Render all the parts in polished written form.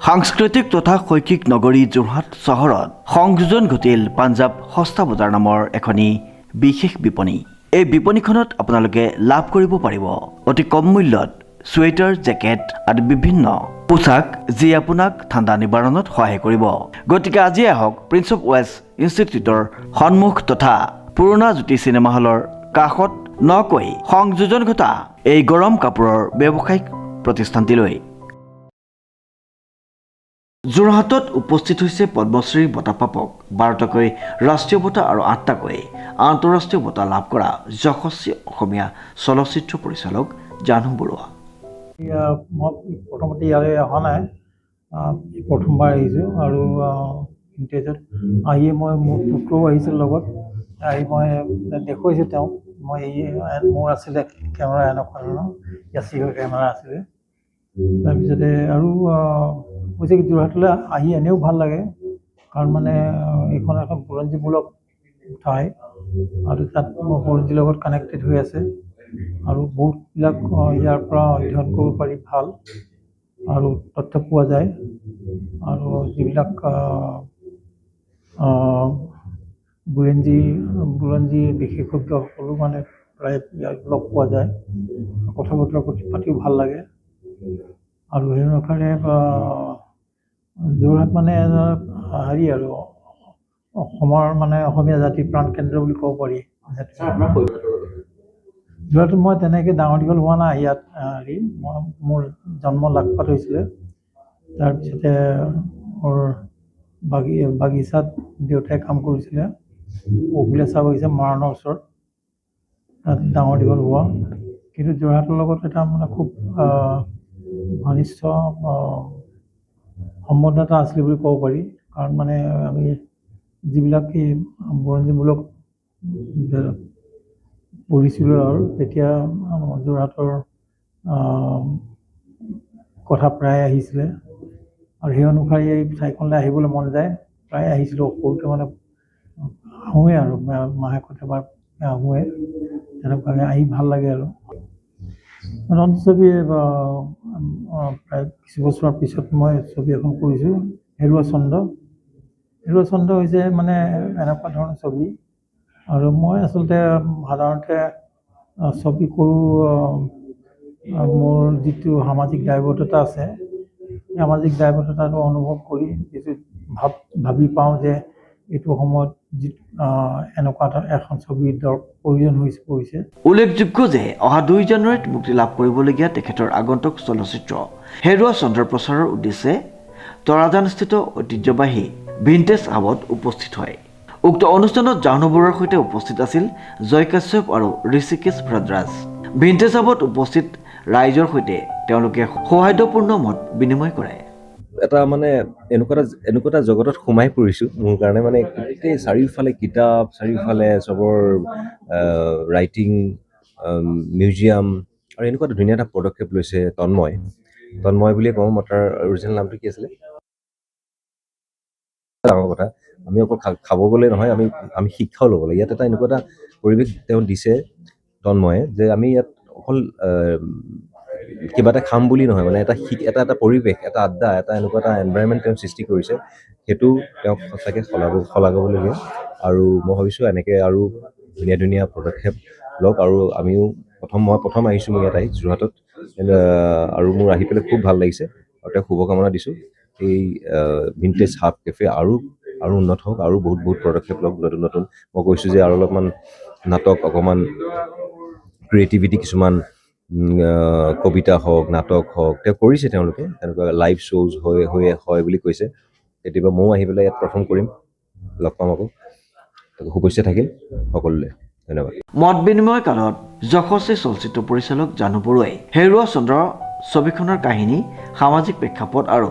সাংস্কৃতিক তথা শৈক্ষিক নগৰী যোৰহাট চহৰত সংযোজন ঘটিল পাঞ্জাৱ সস্তা বজাৰ নামৰ এখনি বিশেষ বিপণী। এই বিপণীখনত আপোনালোকে লাভ কৰিব পাৰিব অতি কম মূল্যত চুৱেটাৰ, জেকেট আদি বিভিন্ন পোছাক যি আপোনাক ঠাণ্ডা নিবাৰণত সহায় কৰিব। গতিকে আজি আহক প্ৰিন্স অফ ৱেলছ ইনষ্টিটিউটৰ সন্মুখ তথা পুৰণা জ্যোতি চিনেমা হলৰ কাষত নকৈ সংযোজন ঘটা এই গৰম কাপোৰৰ ব্যৱসায়িক প্ৰতিষ্ঠানটিলৈ। যোৰহাটত উপস্থিত হৈছে পদ্মশ্ৰী বঁটাপ্ৰাপক 12টাকৈ ৰাষ্ট্ৰীয় বঁটা আৰু 8টাকৈ আন্তঃৰাষ্ট্ৰীয় বঁটা লাভ কৰা যশস্বী অসমীয়া চলচ্চিত্ৰ পৰিচালক জাহ্নু বৰুৱা। মই প্ৰথমতে ইয়ালৈ অহা নাই, প্ৰথমবাৰ আহিছোঁ আৰু ইণ্টাৰভিউত আহিয়ে মই মোৰ পুত্ৰও আহিছিল লগত। আহি মই দেখুৱাইছোঁ তেওঁক। মই মোৰ আছিলে কেমেৰা এনেকুৱা ধৰণৰ ইয়াচিকৰ কেমেৰা আছিলে। তাৰপিছতে আৰু কৈছে কি যোৰহাটলৈ আহি এনেও ভাল লাগে, কাৰণ মানে এইখন এখন বুৰঞ্জীমূলক ঠাই আৰু তাত বুৰঞ্জীৰ লগত কানেক্টেড হৈ আছে আৰু বহুতবিলাক ইয়াৰ পৰা অধ্যয়ন কৰিব পাৰি, ভাল আৰু তথ্য পোৱা যায়। আৰু যিবিলাক বুৰঞ্জী বিশেষজ্ঞসকলো মানে প্ৰায় ইয়াত লগ পোৱা যায়, কথা বতৰা পাতিও ভাল লাগে। আৰু সেই অনুসাৰে যোৰহাট মানে হেৰি আৰু অসমৰ মানে অসমীয়া জাতিৰ প্ৰাণকেন্দ্ৰ বুলি ক'ব পাৰি। যোৰহাটত মই তেনেকৈ ডাঙৰ দীঘল হোৱা নাই। ইয়াত মোৰ জন্ম লাখপাত হৈছিলে। তাৰপিছতে মোৰ বাগিচাত দেউতাই কাম কৰিছিলে, অভিলেচা বাগিচা মৰাণৰ ওচৰত, তাত ডাঙৰ দীঘল হোৱা। কিন্তু যোৰহাটৰ লগত এটা মানে খুব ঘনিষ্ঠ সম্বন্ধ এটা আছিলে বুলি ক'ব পাৰি, কাৰণ মানে আমি যিবিলাক এই বুৰঞ্জীমূলক পঢ়িছিলোঁ আৰু তেতিয়া যোৰহাটৰ কথা প্ৰায় আহিছিলে আৰু সেই অনুসাৰে এই ঠাইখনলৈ আহিবলৈ মন যায়। প্ৰায় আহিছিলোঁ, সৰুতে মানে আহোঁৱে আৰু মাহেকত এবাৰ আহোঁৱে, তেনেকুৱাকৈ আহি ভাল লাগে। আৰু ছবি প্ৰায় কিছু বছৰৰ পিছত মই ছবি এখন কৰিছোঁ, হেৰুৱা চন্দ্ৰ। হেৰুৱা চন্দ্ৰ হৈছে মানে এনেকুৱা ধৰণৰ ছবি, আৰু মই আচলতে সাধাৰণতে ছবি কৰোঁ মোৰ যিটো সামাজিক দায়বদ্ধতা আছে, সামাজিক দায়বদ্ধতাটো অনুভৱ কৰি কিছু ভাবি পাওঁ যে এইটো সময়ত এনেকুৱা এখন ছবিৰ প্ৰয়োজন পৰিছে। উল্লেখযোগ্য যে অহা 2 জানুৱাৰীত মুক্তি লাভ কৰিবলগীয়া তেখেতৰ আগন্তুক চলচ্চিত্ৰ হেৰুৱা চন্দ্ৰৰ প্ৰচাৰৰ উদ্দেশ্যে তৰাজানস্থিত ঐতিহ্যবাহী ভিণ্টেজ হাবত উপস্থিত হয়। উক্ত অনুষ্ঠানত জাহ্নু বৰুৱাৰ সৈতে উপস্থিত আছিল জয় কাশ্যপ আৰু ঋষিকেশ ভৰদ্বাজ। ভিণ্টেজ হাবত উপস্থিত ৰাইজৰ সৈতে তেওঁলোকে সৌহাৰ্দ্যপূৰ্ণ মত বিনিময় কৰে। এটা মানে এনেকুৱা এটা জগতত সোমাই পৰিছোঁ মোৰ কাৰণে, মানে গোটেই চাৰিওফালে কিতাপ, চাৰিওফালে চবৰ ৰাইটিং, মিউজিয়াম, আৰু এনেকুৱা ধুনীয়া এটা পদক্ষেপ লৈছে তন্ময় বুলিয়ে কওঁ মই, তাৰ অৰিজিনেল নামটো কি আছিলে? ডাঙৰ কথা, আমি অকল খাব গ'লে নহয়, আমি শিক্ষাও ল'ব লাগে। ইয়াত এটা এনেকুৱা এটা পৰিৱেশ তেওঁ দিছে তন্ময়ে, যে আমি ইয়াত অকল কিবা এটা খাম বুলি নহয়, মানে এটা পৰিৱেশ, এটা আড্ডা, এটা এনেকুৱা এটা এনভাইৰনমেণ্ট তেওঁ সৃষ্টি কৰিছে, সেইটো তেওঁক সঁচাকৈ শলাগিবলগীয়া। আৰু মই ভাবিছোঁ এনেকৈ আৰু ধুনীয়া পদক্ষেপ লওক। আৰু মই প্ৰথম আহিছোঁ, মই ইয়াত যোৰহাটত, আৰু মোৰ আহি পেলাই খুব ভাল লাগিছে আৰু তেওঁক শুভকামনা দিছোঁ। এই ভিণ্টেজ হাব কেফে আৰু উন্নত হওক, আৰু বহুত পদক্ষেপ লওক, নতুন। মই কৈছোঁ যে আৰু অলপমান নাটক, অকণমান ক্ৰিয়েটিভিটি, কিছুমান কবিতা হওক, নাটক হওক, তেওঁ কৰিছে, তেওঁলোকে তেনেকুৱা লাইভ শ্ব'জ হয় বুলি কৈছে। কেতিয়াবা ময়ো আহি পেলাই ইয়াত পাৰফৰ্ম কৰিম, লগ পাম আকৌ। শুভেচ্ছা থাকিল সকলোলৈ, ধন্যবাদ। মত বিনিময় কালত যশস্বী চলচ্চিত্ৰ পৰিচালক জাহ্নু বৰুৱাই হেৰুৱা চন্দ্ৰ ছবিখনৰ কাহিনী, সামাজিক প্ৰেক্ষাপট আৰু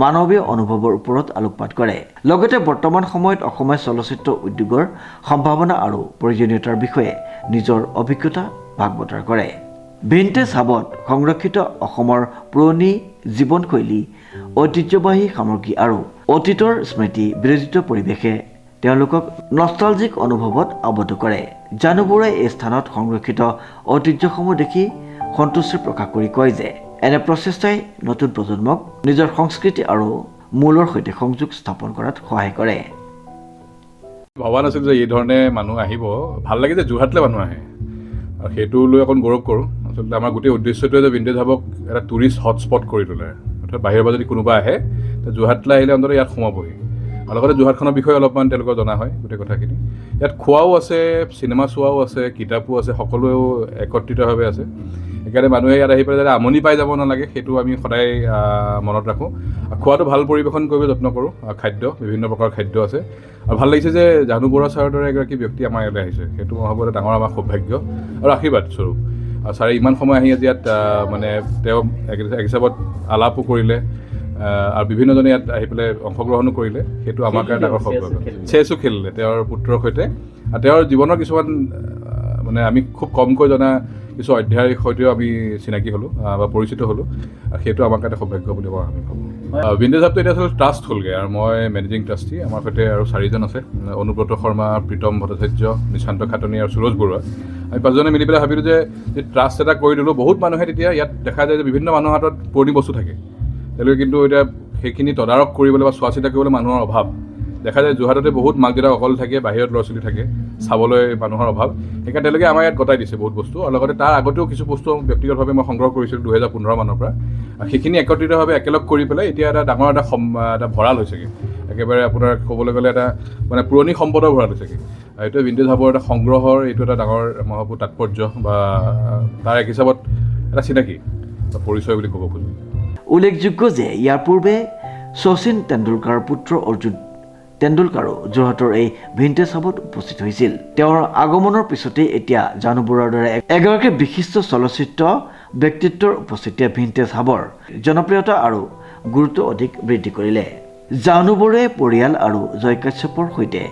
মানৱীয় অনুভৱৰ ওপৰত আলোকপাত কৰে। লগতে বৰ্তমান সময়ত অসমীয়া চলচ্চিত্ৰ উদ্যোগৰ সম্ভাৱনা আৰু প্ৰয়োজনীয়তাৰ বিষয়ে নিজৰ অভিজ্ঞতা ভাগ বতৰা কৰে। ভিণ্টেজ হাবত সংৰক্ষিত অসমৰ পুৰণি জীৱনশৈলী, ঐতিহ্যবাহী সামগ্ৰী আৰু অতীতৰ স্মৃতি বিৰজিত পৰিৱেশে তেওঁলোকক নষ্টালজিক অনুভৱত আবদ্ধ কৰে। জাহ্নু বৰুৱাই এই স্থানত সংৰক্ষিত ঐতিহ্যসমূহ দেখি সন্তুষ্টি প্ৰকাশ কৰি কয় যে এনে প্ৰচেষ্টাই নতুন প্ৰজন্মক নিজৰ সংস্কৃতি আৰু মূলৰ সৈতে সংযোগ স্থাপন কৰাত সহায় কৰে। ভবা নাছিল যে এই ধৰণে মানুহ আহিব। ভাল লাগে যে যোৰহাটলৈ মানুহ আহে আৰু সেইটো লৈ অকণ গৌৰৱ কৰোঁ। আচলতে আমাৰ গোটেই উদ্দেশ্যটোৱে যে ভিণ্টেজ হাবক এটা টুৰিষ্ট হটস্পট কৰি তোলে। অৰ্থাৎ বাহিৰৰ পৰা যদি কোনোবা আহে যোৰহাটলৈ আহিলে অন্ততঃ ইয়াত সোমাবহি আৰু লগতে যোৰহাটখনৰ বিষয়ে অলপমান তেওঁলোকৰ জনা হয় গোটেই কথাখিনি। ইয়াত খোৱাও আছে, চিনেমা চোৱাও আছে, কিতাপো আছে, সকলোৱেও একত্ৰিতভাৱে আছে। সেইকাৰণে মানুহে ইয়াত আহি পেলাই যাতে আমনি পাই যাব নালাগে সেইটো আমি সদায় মনত ৰাখোঁ। খোৱাটো ভাল পৰিৱেশন কৰিব যত্ন কৰোঁ। খাদ্য বিভিন্ন প্ৰকাৰৰ খাদ্য আছে আৰু ভাল লাগিছে যে জাহ্নু বৰুৱা ছাৰৰ দৰে এগৰাকী ব্যক্তি আমাৰ ইয়ালৈ আহিছে। সেইটো মই ভাবোঁ এটা ডাঙৰ আমাৰ সৌভাগ্য আৰু আশীৰ্বাদ স্বৰূপ। আৰু ছাৰে ইমান সময় আহি আজি ইয়াত মানে তেওঁ এক হিচাপত আলাপো কৰিলে আৰু বিভিন্নজনে ইয়াত আহি পেলাই অংশগ্ৰহণো কৰিলে। সেইটো আমাৰ কাৰণে ডাঙৰ সৌভাগ্য। চেছো খেলিলে তেওঁৰ পুত্ৰৰ সৈতে আৰু তেওঁৰ জীৱনৰ কিছুমান মানে আমি খুব কমকৈ জনা কিছু অধ্যায়ৰ সৈতেও আমি চিনাকি হ'লোঁ বা পৰিচিত হ'লোঁ আৰু সেইটো আমাৰ কাৰণে সৌভাগ্য বুলি আমি ভাবোঁ। ভিণ্টেজ হাবটো এতিয়া আচলতে ট্ৰাষ্ট হ'লগৈ আৰু মই মেনেজিং ট্ৰাষ্টি। আমাৰ সৈতে আৰু 4জন আছে, অনুব্ৰত শৰ্মা, প্ৰীতম ভট্টাচাৰ্য, নিশান্ত খাটনি আৰু সুৰজ বৰুৱা। আমি 5জনে মিলি পেলাই ভাবিলোঁ যে ট্ৰাষ্ট এটা কৰি দিলোঁ। বহুত মানুহে তেতিয়া ইয়াত দেখা যায় যে বিভিন্ন মানুহৰ হাতত পুৰণি বস্তু থাকে, তেওঁলোকে কিন্তু এতিয়া সেইখিনি তদাৰক কৰিবলৈ বা চোৱা চিতা কৰিবলৈ মানুহৰ অভাৱ দেখা যায়। যোৰহাটতে বহুত মাক দেউতাক অকল থাকে, বাহিৰত ল'ৰা ছোৱালী থাকে, চাবলৈ মানুহৰ অভাৱ। সেইকাৰণে তেওঁলোকে আমাৰ ইয়াত গতাই দিছে বহুত বস্তু আৰু লগতে তাৰ আগতেও কিছু বস্তু ব্যক্তিগতভাৱে মই সংগ্ৰহ কৰিছিলোঁ 2015 মানৰ পৰা। সেইখিনি একত্ৰিতভাৱে একেলগ কৰি পেলাই এতিয়া এটা ডাঙৰ এটা ভঁৰাল হৈছেগৈ। একেবাৰে আপোনাৰ ক'বলৈ গ'লে এটা মানে পুৰণি সম্পদৰ ভঁৰাল হৈছেগৈ। এইটো ভিণ্টেজ হাবৰ এটা সংগ্ৰহৰ এইটো এটা ডাঙৰ মই ভাবোঁ তাৎপৰ্য বা তাৰ এক হিচাপত এটা চিনাকি বা পৰিচয় বুলি ক'ব খোজোঁ। উল্লেখযোগ্য যে ইয়াৰ পূৰ্বে শচীন তেণ্ডুলকাৰৰ পুত্ৰ অৰ্জুন তেণ্ডুলকাৰো যোৰহাটৰ এই ভিণ্টেজ হাবত উপস্থিত হৈছিল। তেওঁৰ আগমনৰ পিছতেই এতিয়া জাহ্নু বৰুৱাৰ দৰে এগৰাকী বিশিষ্ট চলচ্চিত্ৰ ব্যক্তিত্বৰ উপস্থিতিয়ে ভিণ্টেজ হাবৰ জনপ্ৰিয়তা আৰু গুৰুত্ব অধিক বৃদ্ধি কৰিলে। জাহ্নু বৰুৱাই পৰিয়াল আৰু জয় কাশ্যপৰ সৈতে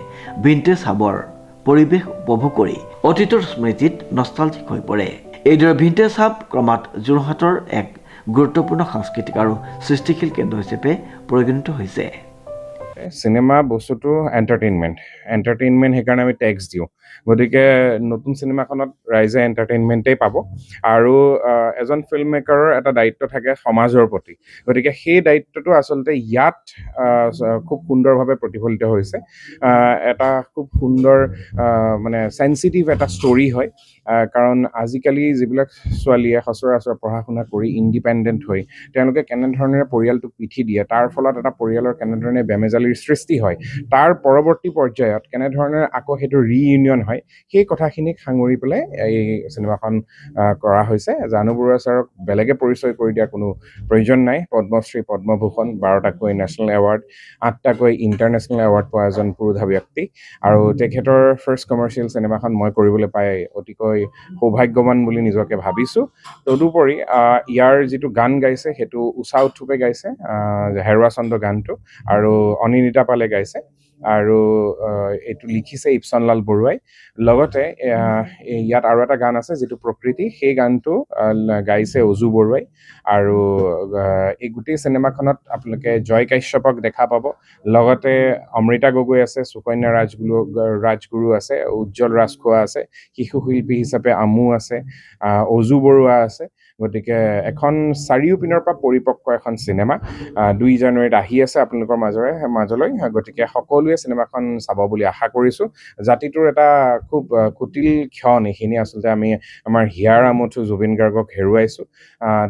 ভিণ্টেজ হাবৰ পৰিৱেশ উপভোগ কৰি অতীতৰ স্মৃতিত নষ্টালজিক হৈ পৰে। এইদৰে ভিণ্টেজ হাব ক্ৰমাৎ যোৰহাটৰ এক গুৰুত্বপূৰ্ণ সাংস্কৃতিক আৰু সৃষ্টিশীল কেন্দ্ৰ হিচাপে পৰিগণিত হৈছে। চিনেমা বস্তুটো এণ্টাৰটেইনমেণ্ট সেইকাৰণে আমি টেক্স দিওঁ। গতিকে নতুন চিনেমাখনত ৰাইজে এণ্টাৰটেইনমেণ্টেই পাব আৰু এজন ফিল্ম মেকাৰৰ এটা দায়িত্ব থাকে সমাজৰ প্ৰতি। গতিকে সেই দায়িত্বটো আচলতে ইয়াত খুব সুন্দৰভাৱে প্ৰতিফলিত হৈছে। এটা খুব সুন্দৰ মানে চেঞ্চিটিভ এটা ষ্টৰী হয়। কাৰণ আজিকালি যিবিলাক ছোৱালীয়ে সচৰাচৰ পঢ়া শুনা কৰি ইণ্ডিপেণ্ডেণ্ট হৈ তেওঁলোকে কেনেধৰণেৰে পৰিয়ালটোক পিঠি দিয়ে, তাৰ ফলত এটা পৰিয়ালৰ কেনেধৰণে বেমেজালিৰ সৃষ্টি হয়, তাৰ পৰৱৰ্তী পৰ্যায়ত কেনেধৰণে আকৌ সেইটো ৰিইউনিয়ন হয়, সেই কথাখিনিক সাঙুৰি পেলাই এই চিনেমাখন কৰা হৈছে। জাহ্নু বৰুৱা ছাৰক বেলেগে পৰিচয় কৰি দিয়াৰ কোনো প্ৰয়োজন নাই। পদ্মশ্ৰী, পদ্মভূষণ, 12টাকৈ নেশ্যনেল এৱাৰ্ড, 8টাকৈ ইণ্টাৰনেশ্যনেল এৱাৰ্ড পোৱা এজন পুৰোধা ব্যক্তি আৰু তেখেতৰ ফাৰ্ষ্ট কমাৰ্চিয়েল চিনেমাখন মই কৰিবলৈ পাই অতিকৈ সৌভাগ্যৱান বুলি নিজকে ভাবিছোঁ। তদুপৰি ইয়াৰ যিটো গান গাইছে সেইটো উষা উথুপে গাইছে, হেৰুৱা চন্দ্ৰ গানটো, আৰু অনিন্দিতা পালে গাইছে আৰু এইটো লিখিছে ইপচনলাল বৰুৱাই। লগতে ইয়াত আৰু এটা গান আছে যিটো প্ৰকৃতি, সেই গানটো গাইছে অজু বৰুৱাই। আৰু এই গোটেই চিনেমাখনত আপোনালোকে জয় কাশ্যপক দেখা পাব, লগতে অমৃতা গগৈ আছে, সুকন্যা ৰাজগুৰু আছে, উজ্জ্বল ৰাজখোৱা আছে, শিশু শিল্পী হিচাপে আমু আছে, অজু বৰুৱা আছে। গতিকে এখন চাৰিওপিনৰ পৰা পৰিপক্ক এখন চিনেমা 2 জানুৱাৰীত আহি আছে আপোনালোকৰ মাজলৈ। গতিকে সকলোৱে চিনেমাখন চাব বুলি আশা কৰিছোঁ। জাতিটোৰ এটা খুব কুটিল ক্ষণ এইখিনি আচলতে আমি আমাৰ হিয়াৰ আমঠু জুবিন গাৰ্গক হেৰুৱাইছোঁ।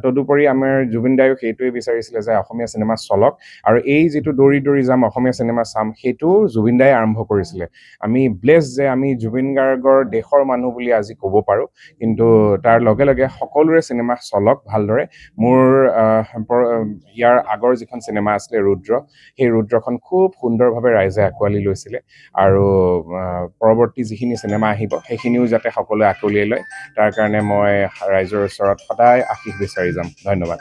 তদুপৰি আমাৰ জুবিন দায়ো সেইটোৱে বিচাৰিছিলে যে অসমীয়া চিনেমা চলক আৰু এই যিটো দৌৰি দৌৰি যাম অসমীয়া চিনেমা চাম সেইটো জুবিন দায়ে আৰম্ভ কৰিছিলে। আমি ব্লেছ যে আমি জুবিন গাৰ্গৰ দেশৰ মানুহ বুলি আজি ক'ব পাৰোঁ, কিন্তু তাৰ লগে লগে সকলোৰে চিনেমা চলক ভালদৰে। মোৰ ইয়াৰ আগৰ যিখন চিনেমা আছিলে ৰুদ্ৰ, সেই ৰুদ্ৰখন খুব সুন্দৰভাৱে ৰাইজে আঁকোৱালি লৈছিলে আৰু পৰৱৰ্তী যিখিনি চিনেমা আহিব সেইখিনিও যাতে সকলোৱে আঁকোৱালি লয়, তাৰ কাৰণে মই ৰাইজৰ ওচৰত সদায় আশীষ বিচাৰি যাম। ধন্যবাদ।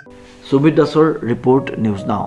সুমিত দাসৰ ৰিপৰ্ট, নিউজ নাও।